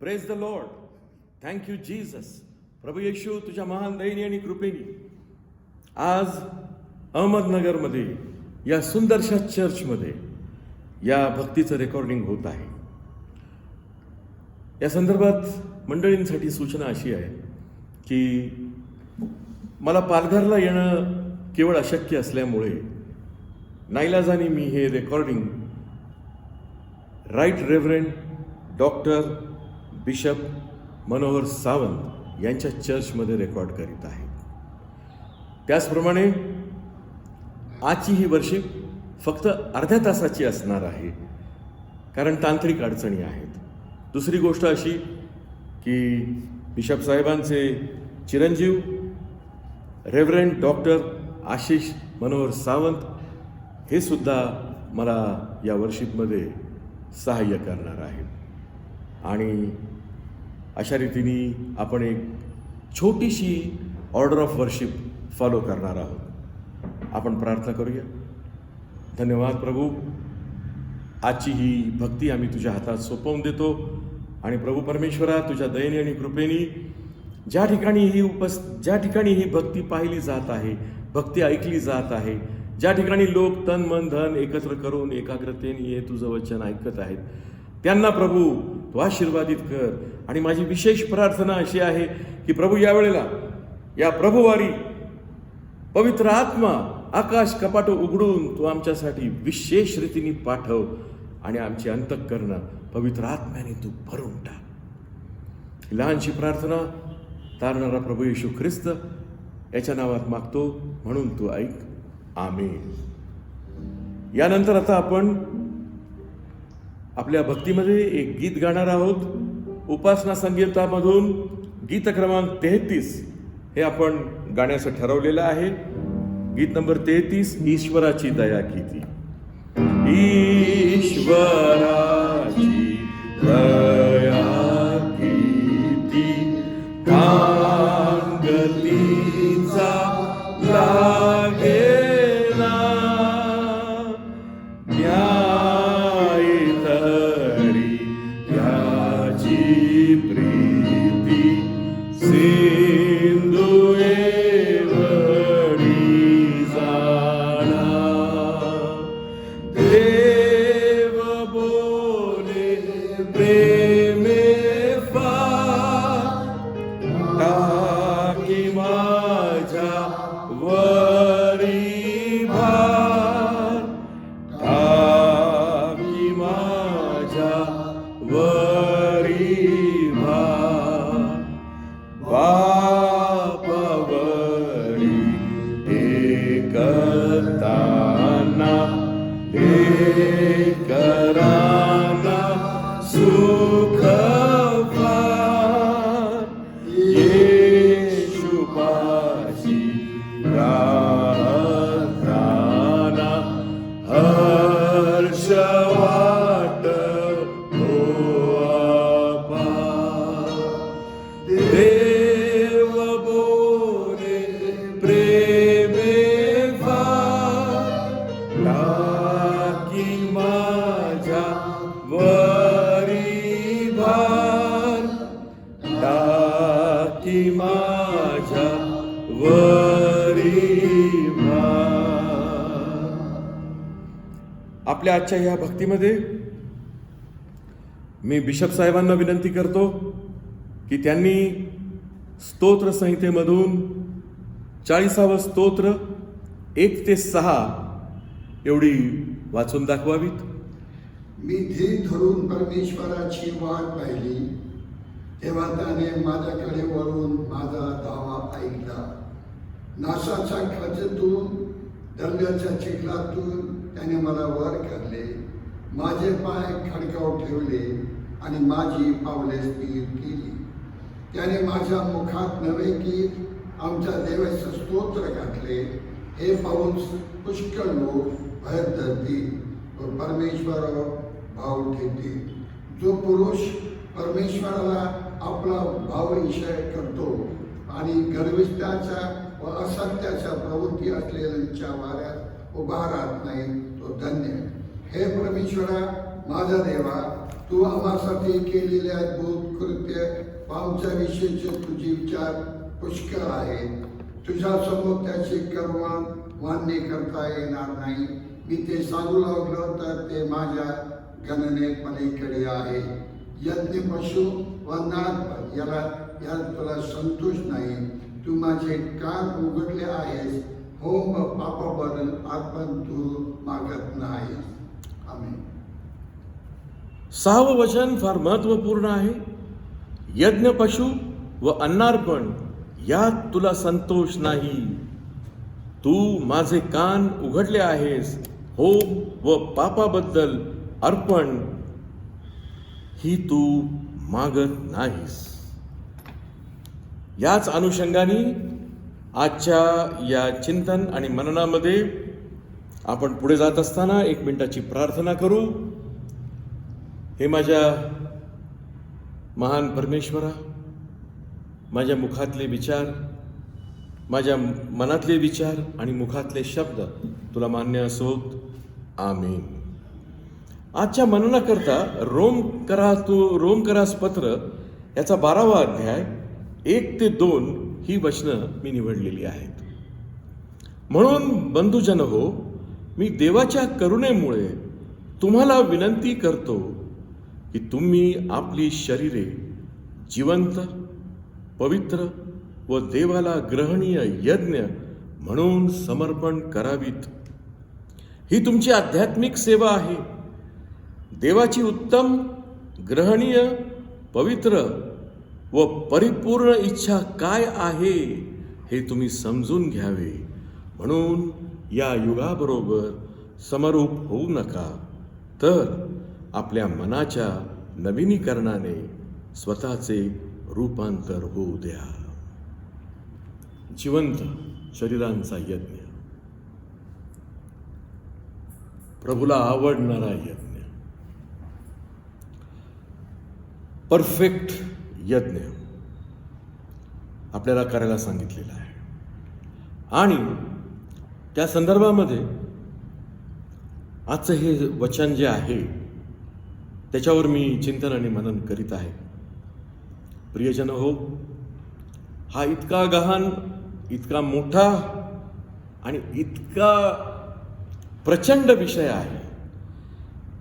Praise the lord. Thank you Jesus. प्रभू येशू तुझ्या महान दयेने आणि कृपेने आज अहमदनगरमध्ये या सुंदरशा चर्चमध्ये या भक्तीचं रेकॉर्डिंग होत आहे. या संदर्भात मंडळींसाठी सूचना अशी आहे की मला पालघरला येणं केवळ अशक्य असल्यामुळे नाईलाजाने मी हे recording right reverend doctor bishop Manohar Sawant यांच्या चर्चमध्ये रेकॉर्ड करीत आहे. त्याचप्रमाणे आजची ही वर्शिप फक्त अर्ध्या तासाची असणार आहे, कारण तांत्रिक अडचणी आहेत. दुसरी गोष्ट अशी की बिशप साहेबांचे चिरंजीव रेव्हरंड डॉक्टर आशिष मनोहर सावंत हे सुद्धा मला या वर्शिपमध्ये सहाय्य करणार आहेत. आणि अशा रीतीने आपण एक छोटीशी ऑर्डर ऑफ वर्शिप फॉलो करणार आहोत. आपण प्रार्थना करूया. धन्यवाद प्रभू, आजची ही भक्ती आम्ही तुझ्या हातात सोपवून देतो. आणि प्रभू परमेश्वरा, तुझ्या दयेने आणि कृपेने ज्या ठिकाणी ही भक्ती पाहिली जात आहे, भक्ती ऐकली जात आहे, ज्या ठिकाणी लोक तन मन धन एकत्र करून एकाग्रतेने हे तुझं वचन ऐकत आहेत, त्यांना प्रभू तू आशीर्वादित कर. आणि माझी विशेष प्रार्थना अशी आहे की प्रभू यावेळेला या प्रभुवारी पवित्र आत्मा आकाश कपाट उघडून तू आमच्यासाठी विशेष रीतीने पाठव आणि आमची अंतःकरणं पवित्र आत्म्याने तू भरून टाक. लहानशी प्रार्थना तारणारा प्रभू येशू ख्रिस्त याच्या नावात मागतो, म्हणून तू ऐक. आमेन. यानंतर आता आपण आपल्या भक्तीमध्ये एक गीत गाणार आहोत. उपासना संगीतामधून गीत क्रमांक 33 हे आपण गाण्याचं ठरवलेलं आहे. गीत नंबर 33, ईश्वराची दया किती. ईश्वराची दया किती कांगतीचा लागे आपल्या आजच्या या भक्तीमध्ये मी बिशप साहेबांना विनंती करतो की त्यांनी स्तोत्र संहितेमधून 40वे स्तोत्र 1 ते 6 एवढी वाचून दाखवावीत. मी धीर धरून परमेश्वराची वाट पाहिली, तेव्हा त्याने माझ्याकडे वळून माझा दावा ऐकला. नासाच्या खचेतून दंड्याच्या चिखलातून त्याने मला वर काढले, माझे पाय खडकावर ठेवले आणि माझी पावले स्थिर केली. त्याने माझ्या मुखात नवे की आमच्या देवाचे स्तोत्र घातले. हे पाहून पुष्कळ लोक भय धरतील व परमेश्वर भाव ठेवतील. जो पुरुष परमेश्वराला आपला भावविषय करतो आणि गर्विष्ठाच्या व असत्याच्या प्रवृत्ती असलेल्यांच्या वाऱ्यात उभा राहत नाही, तो धन्य. हे परमेश्वरा माझा देवा, तू आम्हासाठी केलेल्या अद्भुत कृत्य पावसाविषयीचे तुझे विचार पुष्कळ आहे. तुझ्या समोर त्याचे कर्म मान्य करता येणार नाही. मी ते सांगू लागलो तर ते माझ्या गणने पलीकडे आहे. यज्ञ पशु व नाग याला तुला संतोष नाही. तू माझे कान उघडले आहेस. होम व पापाबद्दल अर्पण तू मागत नाही. आमेन. 6वं वचन फार महत्वपूर्ण आहे. यज्ञ पशु व अन्नार्पण यात तुला संतोष नाही. तू माझे कान उघडले आहेस. होम व पापाबद्दल अर्पण ही तू मागत नाहीस. याच अनुषंगाने आजच्या या चिंतन आणि मननामध्ये आपण पुढे जात असताना 1 मिनिटाची प्रार्थना करू. हे माझ्या महान परमेश्वरा, माझ्या मुखातले विचार, माझ्या मनातले विचार आणि मुखातले शब्द तुला मान्य असोत. आमेन. आजच्या मननाकरता रोमकरास पत्र याचा 12वा अध्याय 1 ते 2 ही वचनं मी निवडलेली आहेत. म्हणून बंधुजन हो, मी देवाच्या करुणेमुळे तुम्हाला विनंती करतो की तुम्ही आपली शरीरे जिवंत, पवित्र व देवाला ग्रहणीय यज्ञ म्हणून समर्पण करावीत. ही तुमची आध्यात्मिक सेवा आहे. देवाची उत्तम, ग्रहणीय, पवित्र व परिपूर्ण इच्छा काय आहे हे तुम्ही समजून घ्यावे. म्हणून या युगाबरोबर समरूप होऊ नका, तर आपल्या मनाच्या नवीनीकरणाने स्वतःचे रूपांतर होऊ द्या. जिवंत शरीरांचा यज्ञ, प्रभूला आवडणारा यज्ञ, परफेक्ट यज्ञ आपल्याला करायला सांगितलेला आहे. आणि त्या संदर्भामध्ये आजचं हे वचन जे आहे त्याच्यावर मी चिंतन आणि मनन करीत आहे. प्रियजन हो, हा इतका गहन, इतका मोठा आणि इतका प्रचंड विषय आहे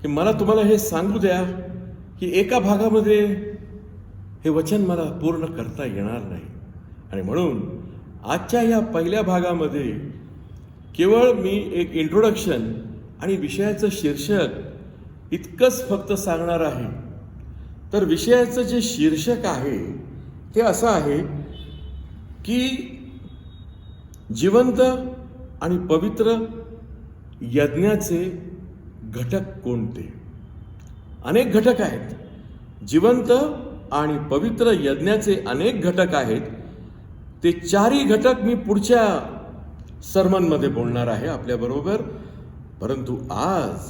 की मला तुम्हाला हे सांगू द्या की एका भागामध्ये हे वचन मला पूर्ण करता येणार नाही. आणि म्हणून आजच्या या पहिल्या भागामध्ये केवळ मी एक इंट्रोडक्शन आणि विषयाचं शीर्षक इतकंच फक्त सांगणार आहे. तर विषयाचं जे शीर्षक आहे ते असं आहे की जिवंत आणि पवित्र यज्ञाचे घटक कोणते. अनेक घटक आहेत. जिवंत आणि पवित्र यज्ञाचे अनेक घटक आहेत. ते 4ही घटक मी पुढच्या सर्मनमध्ये बोलणार आहे आपल्याबरोबर. परंतु आज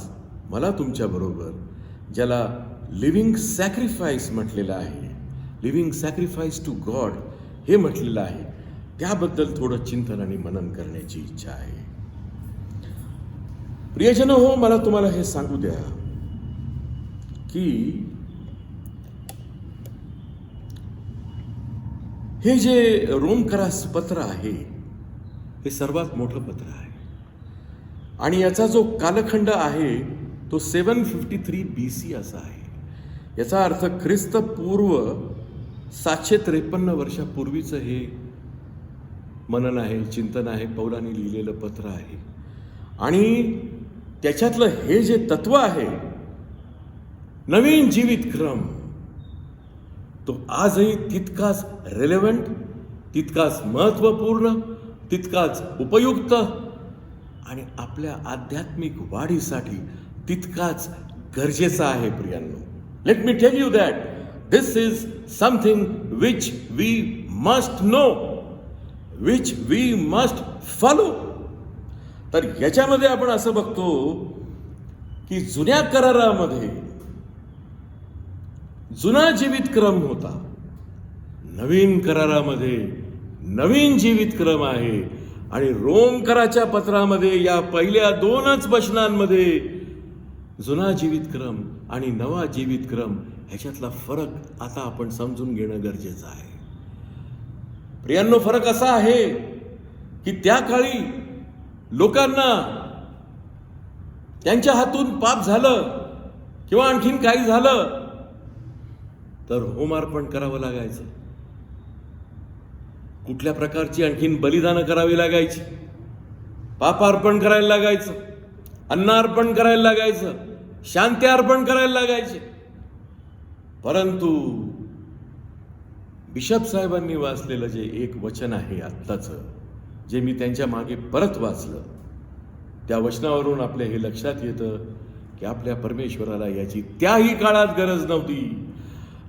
मला तुमच्याबरोबर ज्याला लिव्हिंग सॅक्रिफाईस म्हटलेलं आहे, लिव्हिंग सॅक्रिफाईस टू गॉड हे म्हटलेलं आहे, त्याबद्दल थोडं चिंतन आणि मनन करण्याची इच्छा आहे. प्रियजन हो, मला तुम्हाला हे सांगू द्या की हे जे रोमकरास पत्र आहे हे सर्वात मोठं पत्र आहे. आणि याचा जो कालखंड आहे तो 753 BC असा आहे. याचा अर्थ ख्रिस्तपूर्व 753 वर्षापूर्वीचं हे मनन आहे, चिंतन आहे, पौलांनी लिहिलेलं पत्र आहे. आणि त्याच्यातलं हे जे तत्व आहे, नवीन जीवित क्रम, तो आजही तितकाच रेलेव्हंट, तितकाच महत्त्वपूर्ण, तितकाच उपयुक्त आणि आपल्या आध्यात्मिक वाढीसाठी तितकाच गरजेचा आहे. प्रियांनो, let me tell you that this is something which we must know, which we must follow. तर याच्यामध्ये आपण असं बघतो की जुन्या करारामध्ये जुना जीवित क्रम होता, नवीन करारामध्ये नवीन जीवित क्रम आहे. आणि रोमकराच्या पत्रामध्ये या पहिल्या 2च वचनांमध्ये जुना जीवित क्रम आणि नवा जीवित क्रम ह्याच्यातला फरक आता आपण समजून घेणं गरजेचं आहे. प्रियांनो, फरक असा आहे की त्या काळी लोकांना त्यांच्या हातून पाप झालं किंवा आणखीन काही झालं तर होमार्पण करावं लागायचं. कुठल्या प्रकारची आणखीन बलिदानं करावी लागायची, पापार्पण करायला लागायचं, अन्नार्पण करायला लागायचं, शांती अर्पण करायला लागायचे. परंतु बिशप साहेबांनी वाचलेलं जे एक वचन आहे आत्ताचं, जे मी त्यांच्या मागे परत वाचलं, त्या वचनावरून आपल्या हे लक्षात येतं की आपल्या परमेश्वराला याची त्याही काळात गरज नव्हती.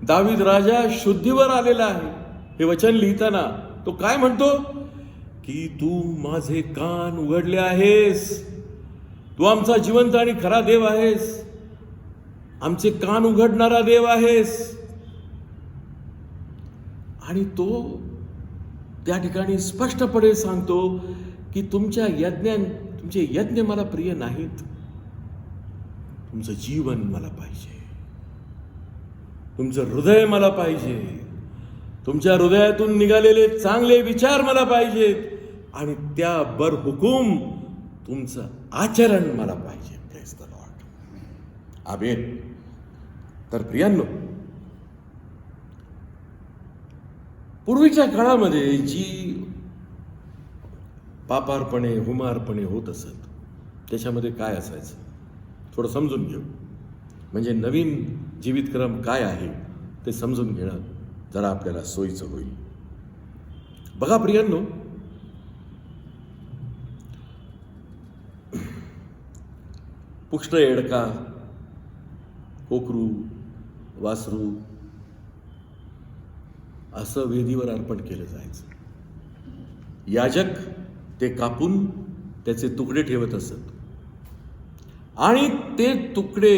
दावीद राजा शुद्धीवर आलेला आहे. हे वचन लिहिताना तो काय म्हणतो की तू माझे कान उघडले आहेस, तू आमचा जिवंत आणि खरा देव आहेस, आमचे कान उघडणारा देव आहेस. आणि तो त्या ठिकाणी स्पष्टपणे सांगतो की तुमचे यज्ञ मला प्रिय नाहीत, तुमचं जीवन मला पाहिजे, तुमचं हृदय मला पाहिजे, तुमच्या हृदयातून निघालेले चांगले विचार मला पाहिजेत आणि त्या बरहुकूम तुमचं आचरण मला पाहिजे. Praise the lord. आमेन. तर प्रियांनो, पूर्वीच्या काळामध्ये जी पापार्पणे होमार्पणे होत असत त्याच्यामध्ये काय असायचं थोडं समजून घेऊ, म्हणजे नवीन जीवितक्रम काय आहे ते समजून घेणं जरा आपल्याला सोयीचं होईल. बघा प्रियांनो, पुष्ट एडका, कोकरू, वासरू असं वेदीवर अर्पण केलं जायचं. याजक ते कापून त्याचे तुकडे ठेवत असत आणि ते तुकडे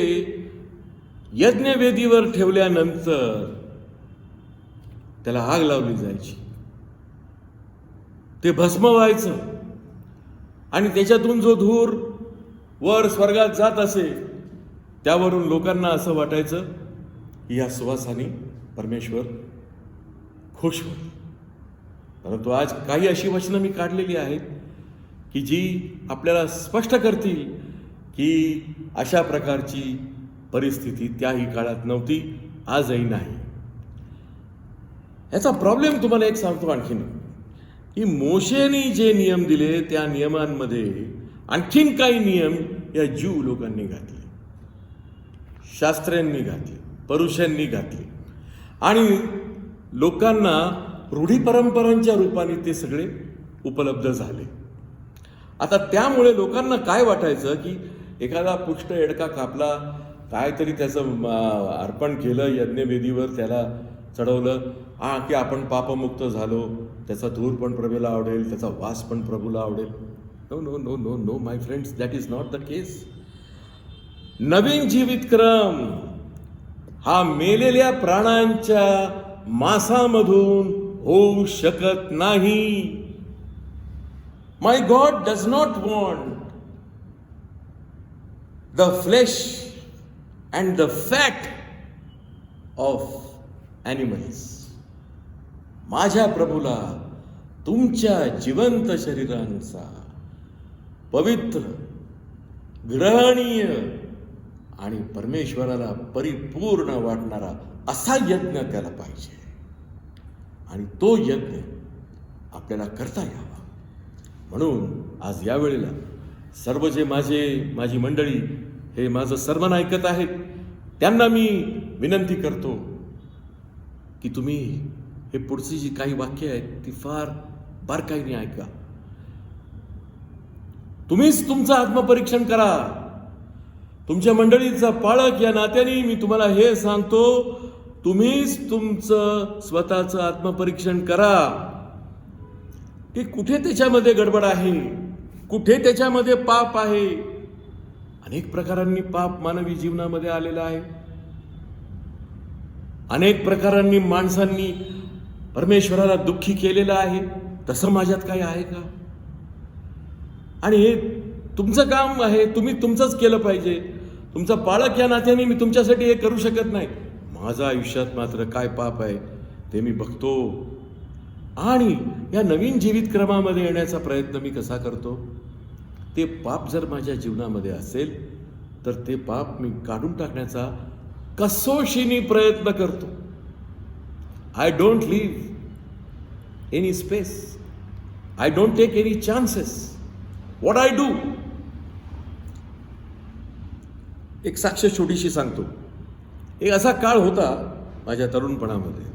यज्ञवेदीवर ठेवल्यानंतर त्याला आग लावली जायची, ते भस्म व्हायचं आणि त्याच्यातून जो धूर वर स्वर्गात जात असे त्यावरून लोकांना असं वाटायचं की या सुवासाने परमेश्वर खुश होईल. परंतु आज काही अशी वचनं मी काढलेली आहेत की जी आपल्याला स्पष्ट करतील की अशा प्रकारची परिस्थिती त्याही काळात नव्हती, आजही नाही. याचा प्रॉब्लेम तुम्हाला एक सांगतो आणखीन, की मोशेने जे नियम दिले त्या नियमांमध्ये आणखीन काही नियम या ज्यू लोकांनी घातले, शास्त्र्यांनी घातले, परुषांनी घातले आणि लोकांना रूढी परंपरांच्या रूपाने ते सगळे उपलब्ध झाले. आता त्यामुळे लोकांना काय वाटायचं की एखादा पुष्ट एडका कापला, काहीतरी त्याचं अर्पण केलं यज्ञवेदीवर, त्याला चढवलं की आपण पापमुक्त झालो, त्याचा धूर पण प्रभूला आवडेल, त्याचा वास पण प्रभूला आवडेल. No no no no no my friends, that is not the case. नवीन जीवितक्रम हा मेलेल्या प्राणांच्या मांसामधून होऊ शकत नाही. My God does not want the flesh and the fat of animals. माझ्या प्रभूला तुमच्या जिवंत शरीरांचा पवित्र, ग्रहणीय आणि परमेश्वराला परिपूर्ण वाटणारा असा यज्ञ त्याला पाहिजे आणि तो यज्ञ आपल्याला करता यावा. म्हणून आज या वेळेला सर्व जे माझी मंडळी हे माझं सर्मन ऐकत आहेत त्यांना मी विनंती करतो की तुम्ही हे पुढची जी काही वाक्य आहेत ती फार बारकाईने ऐका. तुम्हीच तुमचं आत्मपरीक्षण करा. तुमच्या मंडळीचा पालक या नात्याने मी तुम्हाला हे सांगतो, तुम्हीच तुमचं स्वतःचं आत्मपरीक्षण करा की कुठे त्याच्यामध्ये गडबड आहे, कुठे त्याच्यामध्ये पाप आहे. अनेक प्रकारांनी पाप मानवी जीवनामध्ये आलेला आहे. अनेक प्रकारांनी माणसांनी परमेश्वराला दुःखी केलेलं आहे. तसं माझ्यात काही आहे का? आणि हे तुमचं काम आहे, तुम्ही तुमचंच केलं पाहिजे. तुमचा पालक या नात्याने मी तुमच्यासाठी हे करू शकत नाही. माझा आयुष्यात मात्र काय पाप आहे ते मी बघतो आणि या नवीन जीवित क्रमामध्ये येण्याचा प्रयत्न मी कसा करतो. ते पाप जर माझ्या जीवनामध्ये असेल तर ते पाप मी काढून टाकण्याचा कसोशीने प्रयत्न करतो. I don't leave any space. I don't take any chances. What I do. एक साक्ष छोटीशी सांगतो. एक असा काळ होता माझ्या तरुणपणामध्ये,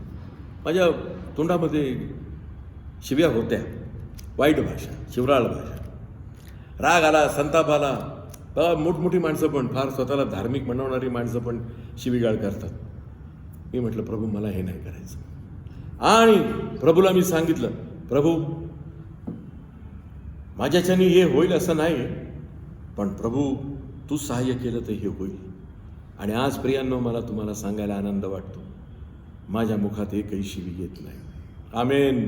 माझ्या तोंडामध्ये शिव्या होत्या, वाईट भाषा, शिवराळ भाषा. राग आला, संताप आला. मोठमोठी माणसं पण, फार स्वतःला धार्मिक म्हणवणारी माणसं पण शिवीगाळ करतात. मी म्हटलं प्रभू मला हे नाही करायचं. आणि प्रभूला मी सांगितलं, प्रभू माझ्याच्याने हे होईल असं नाही, पण प्रभू तू सहाय्य केलं तर हे होईल. आणि आज प्रियांनो मला तुम्हाला सांगायला आनंद वाटतो, माझ्या मुखात एकही शिवी येत नाही. आमेन.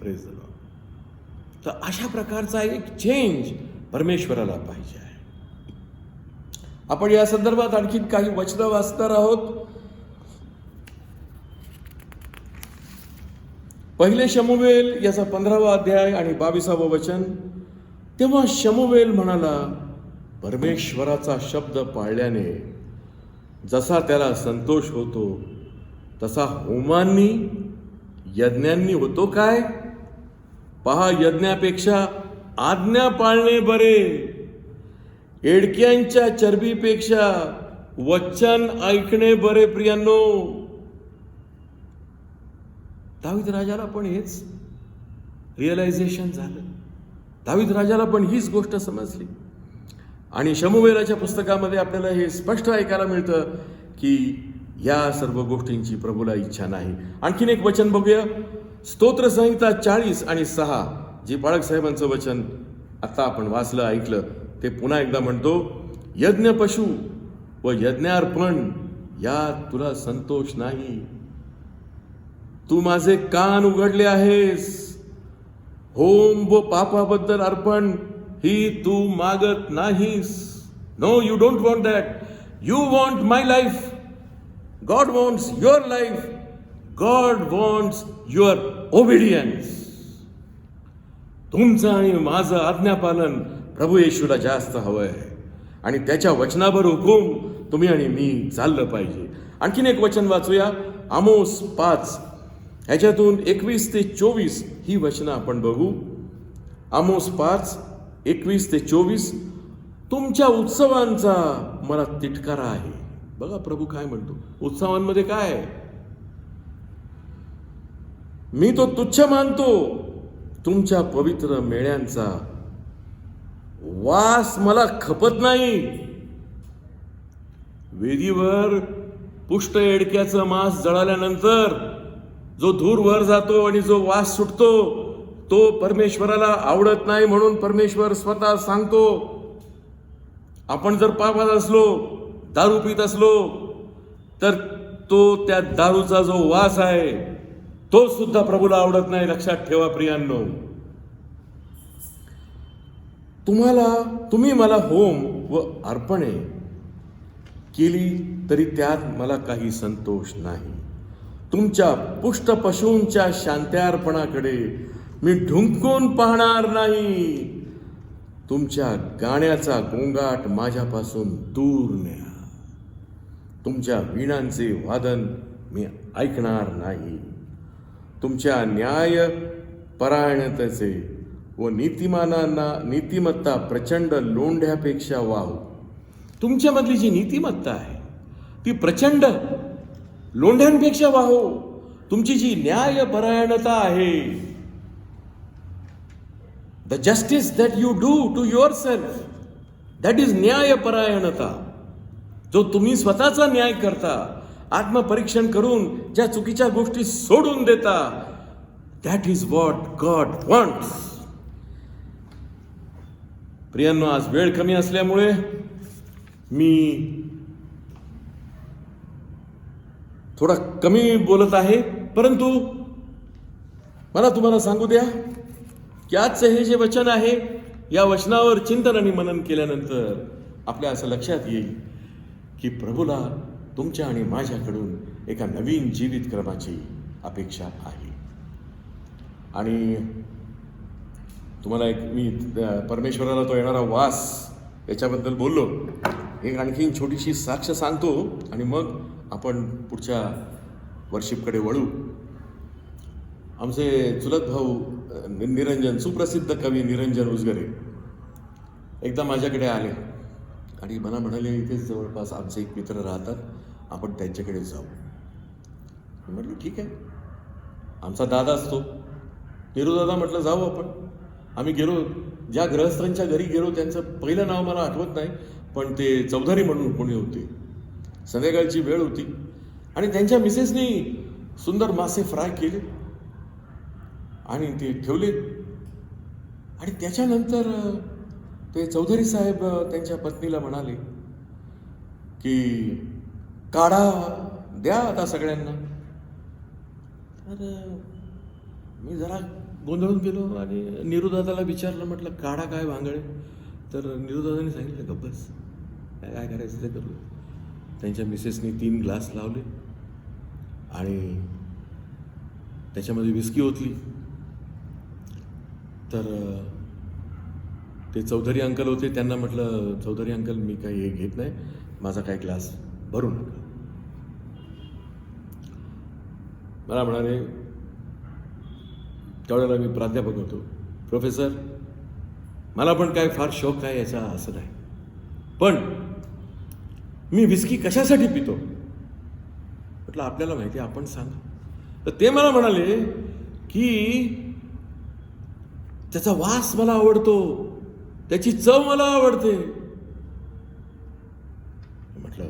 Praise the lord. तर अशा प्रकारचा एक चेंज परमेश्वराला पाहिजे आहे. आपण या संदर्भात आणखी काही वचनं वाचणार आहोत. पहिले शमूएल याचा 15वा अध्याय आणि 22वा वचन. तेव्हा शमूएल म्हणाला, परमेश्वराचा शब्द पाळल्याने जसा त्याला संतोष होतो तसा होमांनी यज्ञांनी होतो काय. पहा, यज्ञापेक्षा आज्ञा पाळणे बरे, एडक्यांच्या चरबीपेक्षा वचन ऐकणे बरे. प्रियांनो, दावीद राजाला पण हेच रिअलायझेशन झालं. दावीद राजाला पण हीच गोष्ट समजली. आणि शमूएलाच्या पुस्तकामध्ये आपल्याला हे स्पष्ट ऐकायला मिळतं की या सर्व गोष्टींची प्रभूला इच्छा नाही. आणखीन एक वचन बघूया. स्तोत्रसंहिता 40 आणि 6, जे बाळक साहेबांचं वचन आता आपण वाचलं, ऐकलं, ते पुन्हा एकदा म्हणतो. यज्ञ पशु व यज्ञार्पण यात तुला संतोष नाही. तू माझे कान उघडले आहेस. होम व पापाबद्दल अर्पण ही तू मागत नाहीस. No, you don't want that. You want my life. God wants your life. God wants your obedience. तुमचं आणि माझं आज्ञापालन प्रभू येशूला जास्त हवंय आणि त्याच्या वचनावर हुकूम तुम्ही आणि मी चाललं पाहिजे. आणखीन एक वचन वाचूया. आमोस 5 ह्याच्यातून 21 ते 24 ही वचनं आपण बघू. आमोस 5, 21 ते 24. तुमच्या उत्सवांचा मला तिटकारा आहे. बघा प्रभू काय म्हणतो. उत्सवांमध्ये काय आहे. मी तो तुच्छ मानतो. तुमच्या पवित्र मेळ्यांचा वास मला खपत नाही. वेदीवर पुष्ट एडक्याचं मांस जळाल्यानंतर जो धूर वर जातो आणि जो वास सुटतो तो परमेश्वराला आवडत नाही. म्हणून परमेश्वर स्वतः सांगतो, आपण जर पापात असलो, दारू पित असलो, तर तो त्या दारूचा जो वास आहे तो सुद्धा प्रभूला आवडत नाही. लक्षात ठेवा प्रियांनो. तुम्ही मला होम व अर्पणे केली तरी त्यात मला काही संतोष नाही. तुमच्या पुष्ट पशूंच्या शांत्यार्पणाकडे मी ढुंकून पाहणार नाही. तुमच्या गाण्याचा गोंगाट माझ्यापासून दूर न्या. तुमच्या वीणांचे वादन मी ऐकणार नाही. तुमच्या न्याय परायणतेचे व नीतिमत्ता प्रचंड लोंढ्यापेक्षा वाहू. तुमच्यामधली जी नीतिमत्ता आहे ती प्रचंड लोंढ्यांपेक्षा वाहो. तुमची जी न्यायपरायणता आहे, the justice that you do to yourself, that is न्यायपरायणता. जो तुम्ही स्वतःचा न्याय करता, आत्मपरीक्षण करून ज्या चुकीच्या गोष्टी सोडून देता, that is what God wants. प्रियांनो, आज वेळ कमी असल्यामुळे मी थोडा कमी बोलत आहे, परंतु मला तुम्हाला सांगू द्या की आजचं हे जे वचन आहे, या वचनावर चिंतन आणि मनन केल्यानंतर आपल्या असं लक्षात येईल की प्रभूला तुमच्या आणि माझ्याकडून एका नवीन जीवित क्रमाची अपेक्षा आहे. आणि तुम्हाला एक मी परमेश्वराला तो येणारा वास याच्याबद्दल बोललो. एक आणखीन छोटीशी साक्ष सांगतो आणि मग आपण पुढच्या वर्शिपकडे वळू. आमचे चुलत भाऊ निरंजन, सुप्रसिद्ध कवी निरंजन उजगरे एकदा माझ्याकडे आले आणि मला म्हणाले, इथेच जवळपास आमचे एक मित्र राहतात, आपण त्यांच्याकडे जाऊ. मी म्हटलं ठीक आहे. आमचा दादा असतो दादा, म्हटलं जाऊ आपण. आम्ही गेलो. ज्या गृहस्थांच्या घरी गेलो त्यांचं पहिलं नाव मला आठवत नाही, पण ते चौधरी म्हणून कोणी होते. संध्याकाळची वेळ होती आणि त्यांच्या मिसेसनी सुंदर मासे फ्राय केले आणि ते ठेवले. आणि त्याच्यानंतर ते चौधरी साहेब त्यांच्या पत्नीला म्हणाले की काढा द्या आता सगळ्यांना. तर मी जरा गोंधळून गेलो आणि निरुदादाला विचारलं, म्हटलं काढा काय भांगडे? तर निरुदादाने सांगितलं गप्पस, काय करायचं ते करू. त्यांच्या मिसेसनी 3 ग्लास लावले आणि त्याच्यामध्ये विस्की ओतली. तर ते चौधरी अंकल होते, त्यांना म्हटलं चौधरी अंकल मी काही हे घेत नाही, माझा काही ग्लास भरू नका. मला म्हणाले, त्यावेळेला मी प्राध्यापक होतो, प्रोफेसर मला पण काय फार शौक आहे याचा असं नाही, पण मी विस्की कशासाठी पितो? म्हटलं आपल्याला माहिती आहे, आपण सांगा. तर ते मला म्हणाले की त्याचा वास मला आवडतो, त्याची चव मला आवडते. म्हटलं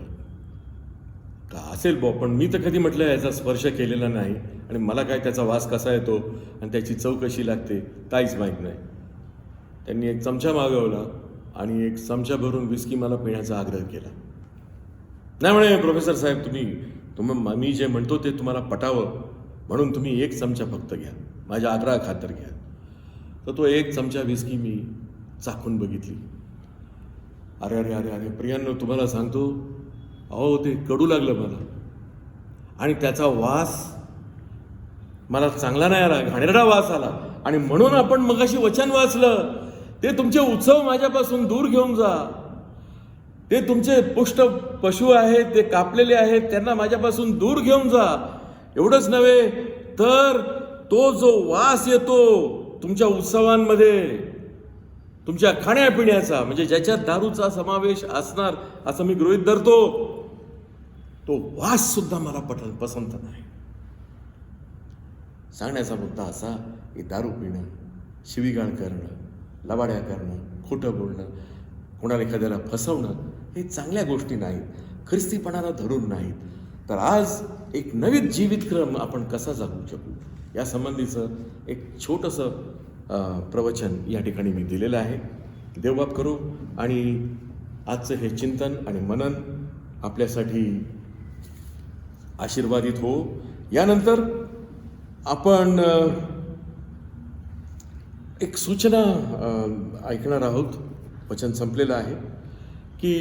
का असेल बो, पण मी तर कधी म्हटलं याचा स्पर्श केलेला नाही आणि मला काय त्याचा वास कसा येतो आणि त्याची चव कशी लागते काहीच माहीत नाही. त्यांनी एक चमचा मागवला आणि एक चमचा भरून विस्की मला पिण्याचा आग्रह केला. नाही म्हणे प्रोफेसर साहेब, तुम्ही मी जे म्हणतो ते तुम्हाला पटावं म्हणून तुम्ही 1 चमचा फक्त घ्या, माझ्या आग्रहा खातर घ्या. तर तो 1 चमचा विस्की मी चाखून बघितली. अरे अरे अरे अरे प्रियांनो, तुम्हाला सांगतो, अहो ते कडू लागलं मला आणि त्याचा वास मला चांगला नाही आला, घाणेरडा वास आला. आणि म्हणून आपण मगाशी वचन वाचलं, ते तुमचे उत्सव माझ्यापासून दूर घेऊन जा. ते तुमचे पुष्ट पशु आहेत, ते कापलेले आहेत, त्यांना माझ्यापासून दूर घेऊन जा. एवढंच नव्हे तर तो जो वास येतो तुमच्या उत्सवांमध्ये, तुमच्या खाण्यापिण्याचा, म्हणजे ज्याच्यात दारूचा समावेश असणार असं मी गृहीत धरतो, तो वास सुद्धा मला पसंत नाही. सांगण्याचा मुद्दा असा की दारू पिणं, शिवीगाळ करणं, लबाड्या करणं, खोटं बोलणं, कोणाला एखाद्याला फसवणं हे चांगल्या गोष्टी नाहीत, ख्रिस्तीपणाला धरून नाहीत. तर आज एक नवीन जीवित क्रम आपण कसा जगू शकू या संबंधीचं एक छोटंसं प्रवचन या ठिकाणी मी दिलेलं आहे. देवबाप करू आणि आजचं हे चिंतन आणि मनन आपल्यासाठी आशीर्वादित हो. यानंतर आपण एक सूचना ऐकणार आहोत. वचन संपलेलं आहे की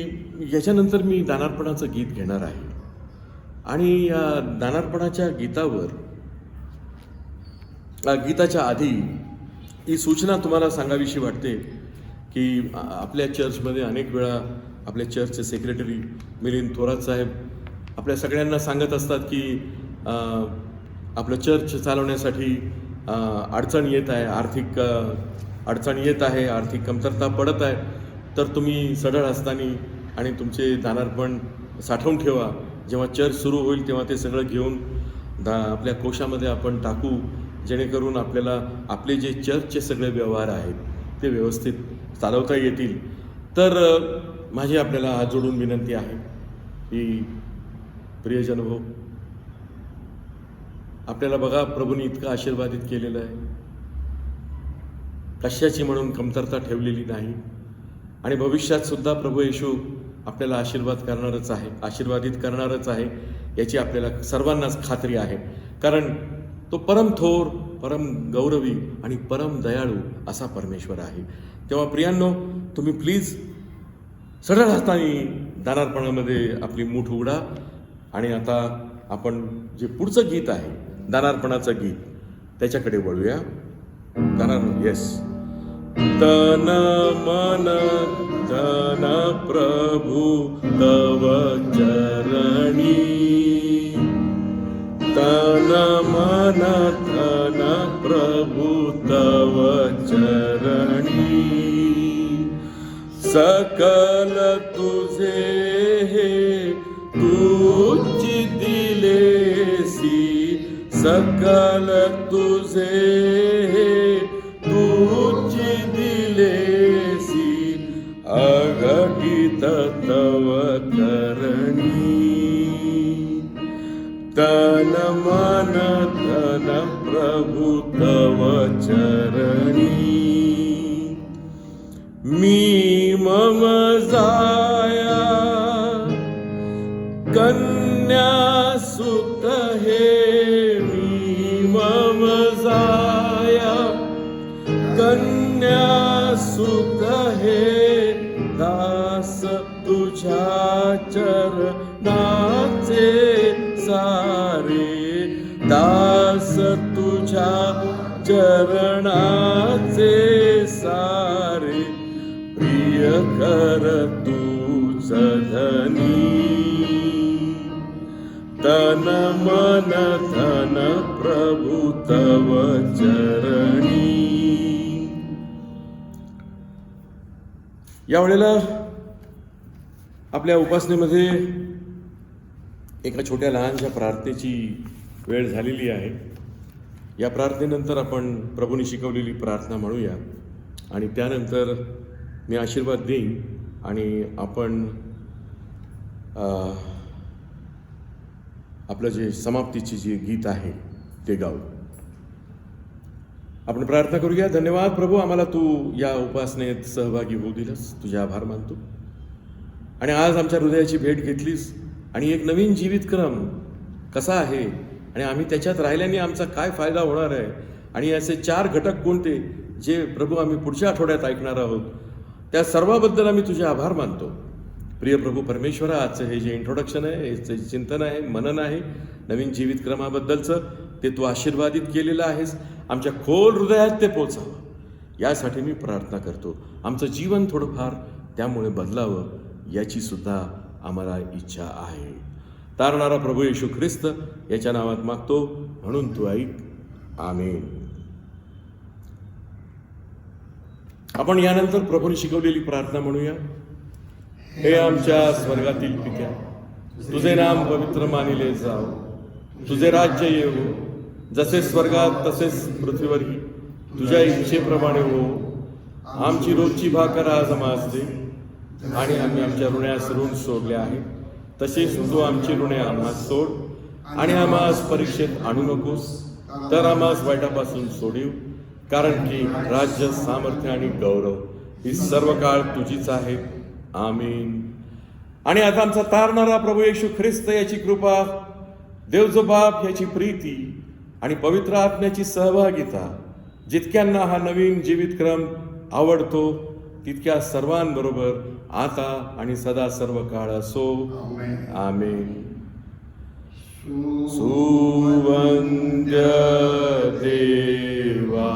याच्यानंतर मी दानार्पणाचं गीत घेणार आहे आणि या दानार्पणाच्या गीताच्या आधी ही सूचना तुम्हाला सांगावीशी वाटते की आपल्या चर्चमध्ये अनेक वेळा आपल्या चर्चचे सेक्रेटरी मिलिंद थोरात साहेब आपल्या सगळ्यांना सांगत असतात की आपलं चर्च चालवण्यासाठी अडचण येत आहे, आर्थिक अडचण येत आहे, आर्थिक कमतरता पडत आहे. तर तुम्ही सढळ हस्तानी आणि तुमचे दानार्पण साठवून ठेवा. जेव्हा चर्च सुरू होईल तेव्हा ते सगळं घेऊन आपल्या कोशामध्ये आपण टाकू, जेणेकरून आपल्याला आपले जे चर्चचे सगळे व्यवहार आहेत ते व्यवस्थित चालवता येतील. तर माझी आपल्याला हात जोडून विनंती आहे की प्रियजन हो, आपल्याला बघा प्रभूने इतकं आशीर्वादित केलेलं आहे, कशाची म्हणून कमतरता ठेवलेली नाही आणि भविष्यात सुद्धा प्रभू येशू आपल्याला आशीर्वादित करणारच आहे याची आपल्याला सर्वांनाच खात्री आहे. कारण तो परम थोर, परम गौरवी आणि परम दयाळू असा परमेश्वर आहे. तेव्हा प्रियांनो, तुम्ही प्लीज सढळ हाताने दानार्पणामध्ये आपली मूठ उघडा आणि आता आपण जे पुढचं गीत आहे दानार्पणाचं गीत त्याच्याकडे वळूया. गाणार येस. तन मन धन प्रभु तव चरणी, तन मन धन प्रभु तव चरणी, सकल तुझे हे तूची दिलेसी, सकल तुझे हे तूची दिलेसी, अगणित तव करणी, तन मन धन प्रभु तव चरणी. मी मम जाया कन्या सुत हे, मी मम जाया कन्या सुत हे, दास तुझ्या चरणाचे सारे, दास तुझ्या चरणाचे सारे, प्रिय कर तूच धनी, तन मन धन प्रभु तव चरणी. या वेळेला आपल्या उपासनेमध्ये एका छोट्या लहानशा प्रार्थनेची वेळ झालेली आहे. या प्रार्थनेनंतर आपण प्रभूने शिकवलेली प्रार्थना म्हणूया आणि त्यानंतर मी आशीर्वाद देईन आणि आपण आपलं जे समाप्तीचे जे गीत आहे ते गाऊ. आपण प्रार्थना करूया. धन्यवाद प्रभू, आम्हाला तू या उपासनेत सहभागी होऊ दिलंस, तुझे आभार मानतो. आणि आज आमच्या हृदयाची भेट घेतलीस आणि एक नवीन जीवितक्रम कसा आहे आणि आम्ही त्याच्यात राहिल्याने आमचा काय फायदा होणार आहे आणि याचे 4 घटक कोणते जे प्रभू आम्ही पुढच्या आठवड्यात ऐकणार आहोत, त्या सर्वाबद्दल आम्ही तुझे आभार मानतो. प्रिय प्रभू परमेश्वरा, आजचं हे जे इंट्रोडक्शन आहे, हे जे चिंतन आहे, मनन आहे नवीन जीवितक्रमाबद्दलचं, ते तू आशीर्वादित केलेलं आहेस. आमच्या खोल हृदयात ते पोचावं यासाठी मी प्रार्थना करतो. आमचं जीवन थोडंफार त्यामुळे बदलावं याची सुद्धा आम्हाला इच्छा आहे. तारणारा प्रभू येशू ख्रिस्त याच्या नावात मागतो, म्हणून तू ऐक. आमेन. आपण यानंतर प्रभूने शिकवलेली प्रार्थना म्हणूया. हे आमच्या स्वर्गातील पित्या, तुझे नाम पवित्र मानिले जाव, तुझे राज्य येवो, जसे स्वर्गात तसेच पृथ्वीवरही तुझ्या इच्छेप्रमाणे हो. आमची रोजची भाकर आज आम्हास दे, आणि आम्ही आमच्या ऋण्यास ऋण सोडले आहे तसेच तू आमची ऋणे आम्हास सोड, आणि आम्हास परीक्षेत आणू नकोस, तर आम्हास वाईटापासून सोडीव. कारण की राज्य, सामर्थ्य आणि गौरव ही सर्व काळ तुझीच आहे. आमीन. आणि आता आमचा तारणारा प्रभू येशू ख्रिस्त याची कृपा, देव जो बाप याची प्रीती आणि पवित्र आत्म्याची सहभागिता, जितक्यांना हा नवीन जीवितक्रम आवडतो तितक्या सर्वांबरोबर आता आणि सदा सर्व काळ असो. आमेन. सुवंद्य देवा